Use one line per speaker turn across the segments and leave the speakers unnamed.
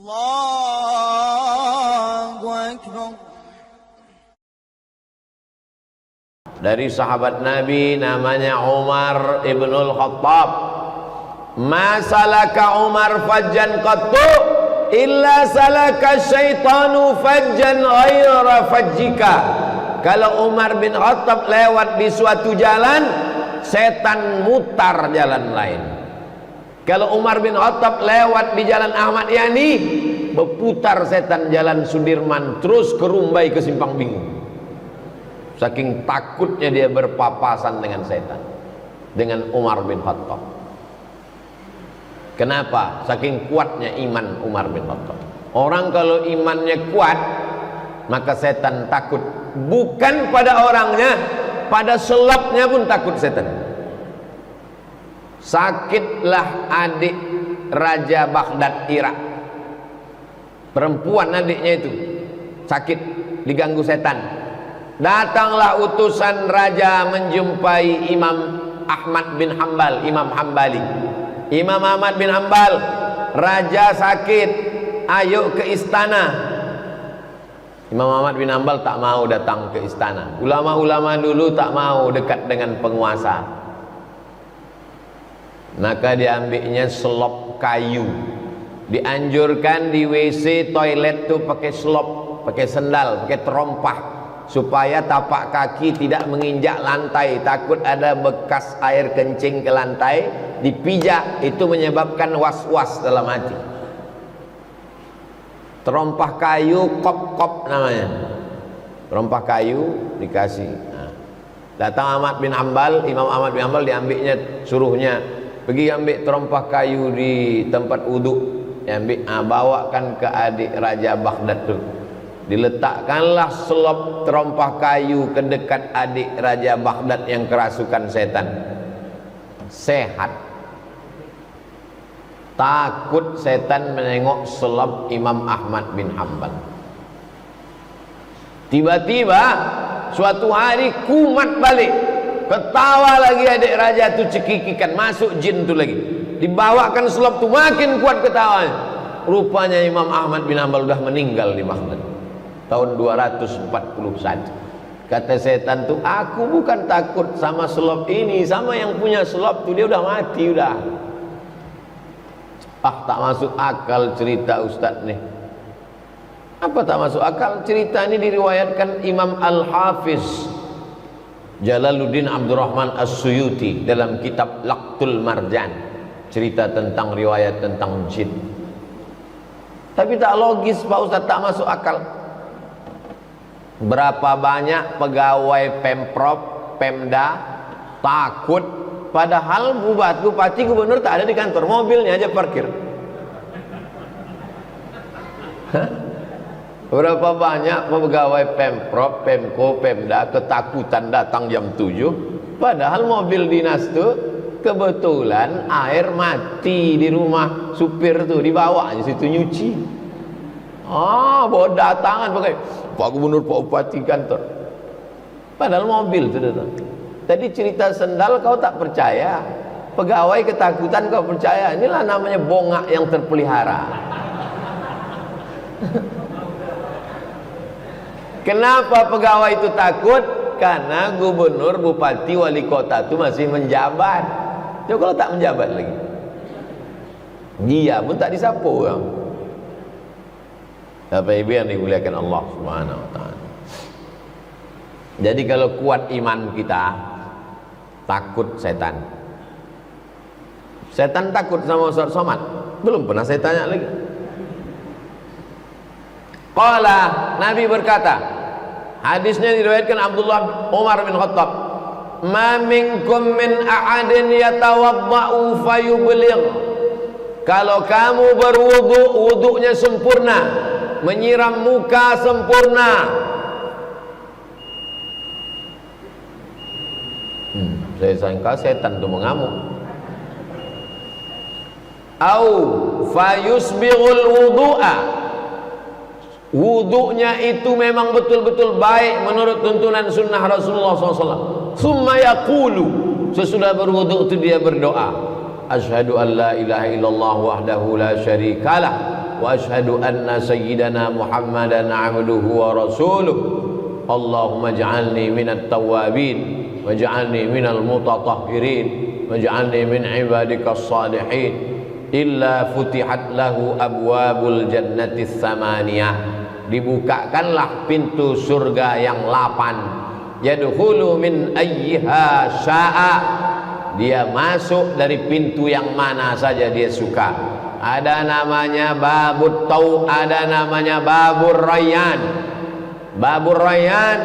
Allahu Akbar.
Dari sahabat Nabi namanya Umar ibnul Khattab. Ma salaka Umar fajjan qattu illa salaka syaitanu fajjan ghaira fajjika. Kalau Umar bin Khattab lewat di suatu jalan, setan mutar jalan lain. Kalau Umar bin Khattab lewat di jalan Ahmad Yani, berputar setan jalan Sudirman terus ke Rumbai ke Simpang Bingung. Saking takutnya dia berpapasan dengan setan, dengan Umar bin Khattab. Kenapa? Saking kuatnya iman Umar bin Khattab. Orang kalau imannya kuat, maka setan takut. Bukan pada orangnya, pada selapnya pun takut setan. Sakitlah adik Raja Baghdad Irak. Perempuan adiknya itu sakit, diganggu setan. Datanglah utusan raja menjumpai Imam Ahmad bin Hanbal, Imam Hambali. Imam Ahmad bin Hanbal, raja sakit, ayo ke istana. Imam Ahmad bin Hanbal tak mau datang ke istana. Ulama-ulama dulu tak mau dekat dengan penguasa. Maka diambilnya selop kayu. Dianjurkan di WC toilet tuh pakai selop, pakai sendal, pakai terompah, supaya tapak kaki tidak menginjak lantai, takut ada bekas air kencing ke lantai, dipijak, itu menyebabkan was-was dalam hati. Terompah kayu, kop-kop namanya. Terompah kayu dikasih. Nah, datang Ahmad bin Hanbal, Imam Ahmad bin Hanbal diambilnya, suruhnya pergi ambil terompah kayu di tempat wudhu, diambil, bawakan ke adik Raja Baghdad tu. Diletakkanlah selop terompah kayu ke dekat adik Raja Baghdad yang kerasukan setan. Sehat. Takut setan menengok selop Imam Ahmad bin Hanbal. Tiba-tiba suatu hari kumat balik, ketawa lagi adik raja tu, cekikikan, masuk jin tu lagi. Dibawakan selop tu, makin kuat ketawanya. Rupanya Imam Ahmad bin Hanbal sudah meninggal di Baghdad tahun 241. Kata setan tu, aku bukan takut sama selop ini, sama yang punya selop tu, dia udah mati udah. Tak masuk akal cerita ustaz nih. Apa tak masuk akal? Cerita ini diriwayatkan Imam Al-Hafiz Jalaluddin Abdurrahman As-Suyuti dalam kitab Laqtul Marjan, cerita tentang riwayat tentang jin. Tapi tak logis Pak Ustaz, tak masuk akal. Berapa banyak pegawai Pemprov, Pemda takut, padahal bupati, gubernur tak ada di kantor, mobilnya aja parkir. Berapa banyak pegawai Pemprov, Pemko, Pemda ketakutan datang jam 7, padahal mobil dinas tu kebetulan air mati di rumah supir tu, dibawa aja situ nyuci. Bawa datangan pakai Pak Gubernur, Pak Bupati kantor, padahal mobil tu datang. Tadi cerita sendal kau tak percaya, pegawai ketakutan kau percaya. Inilah namanya bongak yang terpelihara. Kenapa pegawai itu takut? Karena gubernur, bupati, wali kota itu masih menjabat. Coba kalau tak menjabat lagi, dia pun tak disapu kan? Bapak Ibu yang dimuliakan Allah Subhanahu wa taala. Jadi kalau kuat iman kita, takut setan. Setan takut sama Ustaz Somad? Belum pernah saya tanya lagi. Qala, Nabi berkata, hadisnya diriwayatkan Abdullah Umar bin Khattab, ma minkum min ahadin yatawadda'u fayubligh. Kalau kamu berwudu, wudunya sempurna, menyiram muka sempurna, saya sangka setan itu mengamuk. Au fayusbighul wudu'a, wudunya itu memang betul-betul baik menurut tuntunan sunnah Rasulullah SAW. Summa yaqulu, sesudah berwudu itu dia berdoa, asyhadu an la ilaha illallah wahdahu la syarikalah wa asyhadu anna sayyidana Muhammadan abduhu wa rasuluh. Allahumma ij'alni minat tawwabin waj'alni minal mutatahhirin waj'alni min ibadikas salihin. Illa futihat lahu abwabul jannati tsamaniyah, dibukakanlah pintu surga yang 8. Yadkhulu min ayyiha syaa, dia masuk dari pintu yang mana saja dia suka. Ada namanya babut tau, ada namanya babur rayyan. Babur rayyan,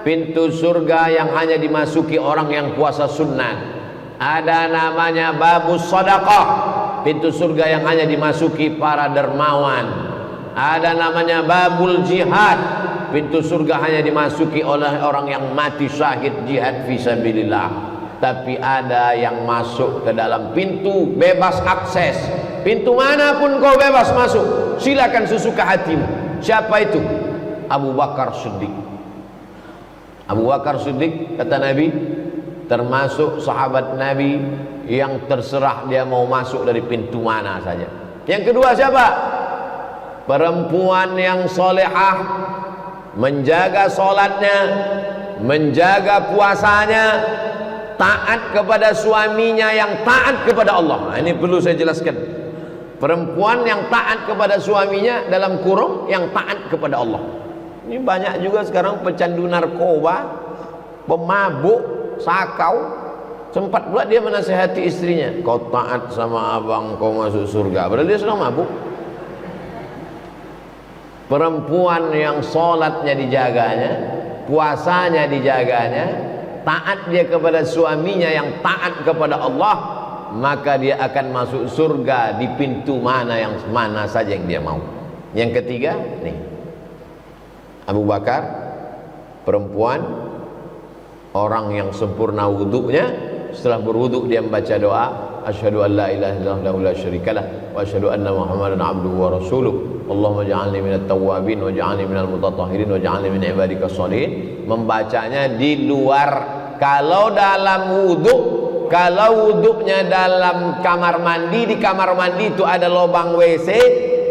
pintu surga yang hanya dimasuki orang yang puasa sunnah. Ada namanya babus sedekah, pintu surga yang hanya dimasuki para dermawan. Ada namanya babul jihad, pintu surga hanya dimasuki oleh orang yang mati syahid jihad fisabilillah. Tapi ada yang masuk ke dalam pintu bebas akses, pintu manapun kau bebas masuk, silakan sesuka hatimu. Siapa itu? Abu Bakar Siddiq. Abu Bakar Siddiq, kata Nabi, termasuk sahabat Nabi yang terserah dia mau masuk dari pintu mana saja. Yang kedua siapa? Perempuan yang solehah, menjaga solatnya, menjaga puasanya, taat kepada suaminya yang taat kepada Allah. Nah, ini perlu saya jelaskan. Perempuan yang taat kepada suaminya dalam kurung yang taat kepada Allah. Ini banyak juga sekarang pecandu narkoba, pemabuk, sakau. Sempat pula dia menasihati istrinya, kau taat sama abang kau masuk surga, padahal dia sedang mabuk. Perempuan yang sholatnya dijaganya, puasanya dijaganya, taat dia kepada suaminya yang taat kepada Allah, maka dia akan masuk surga di pintu mana saja yang dia mau. Yang ketiga nih, Abu Bakar, perempuan, orang yang sempurna wudunya. Setelah berwudu dia membaca doa, asyhadu an la ilaha illallah la syarikalah wa asyhadu anna Muhammadan abduhu wa rasuluh. Allahumma ja'alni minat tawwabin wa ja'alni minal mutatahhirin wa ja'alni min ibadikas shalihin. Membacanya di luar. Kalau dalam wudu, kalau wudunya dalam kamar mandi, di kamar mandi itu ada lubang WC,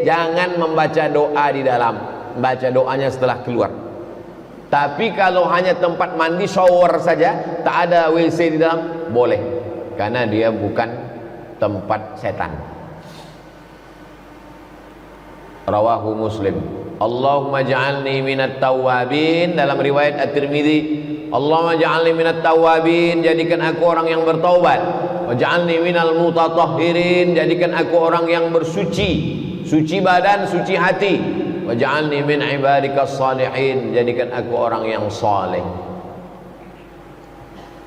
jangan membaca doa di dalam. Baca doanya setelah keluar. Tapi kalau hanya tempat mandi shower saja, tak ada WC di dalam, boleh, karena dia bukan tempat setan. Rawahu Muslim. Allahumma ja'alni minat tawwabin, dalam riwayat At-Tirmidzi, Allahumma ja'alni minat tawwabin, jadikan aku orang yang bertaubat. Wa ja'alni minal mutatahhirin, jadikan aku orang yang bersuci, suci badan, suci hati. Waj'alni min ibadikas salihin, jadikan aku orang yang saleh.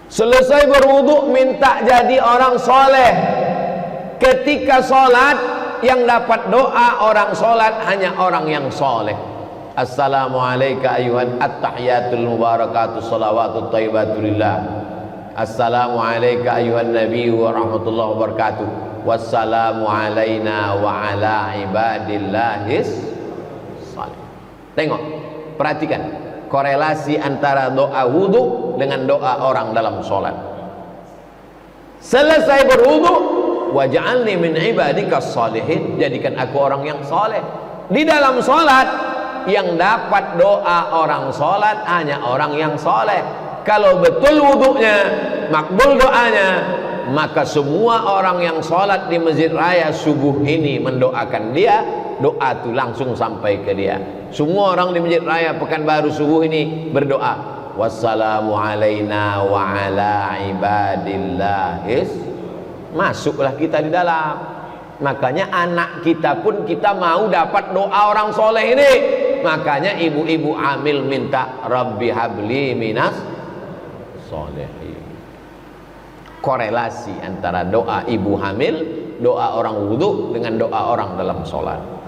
Selesai berwudu minta jadi orang saleh. Ketika salat yang dapat doa orang salat hanya orang yang saleh. Assalamu alayka ayyuhan at-tahiyatul mubarakatuh salawatut thayyibatulillah. Assalamu alayka ayyuhan nabiyyu wa rahmatullahi wabarakatuh. Wassalamu alayna wa ala ibadillahis. Tengok, perhatikan korelasi antara doa wudu dengan doa orang dalam sholat. Selesai berwudu, waj'alni min ibadikas shalihin, jadikan aku orang yang soleh. Di dalam sholat yang dapat doa orang sholat hanya orang yang soleh. Kalau betul wudunya, makbul doanya, maka semua orang yang sholat di masjid raya subuh ini mendoakan dia, doa itu langsung sampai ke dia. Semua orang di masjid raya Pekanbaru subuh ini berdoa, wassalamu alaina wa ala ibadillahis. Masuklah kita di dalam. Makanya anak kita pun kita mau dapat doa orang soleh ini. Makanya ibu-ibu hamil minta Rabbi habli minas solehin. Korelasi antara doa ibu hamil, doa orang wudu dengan doa orang dalam sholat.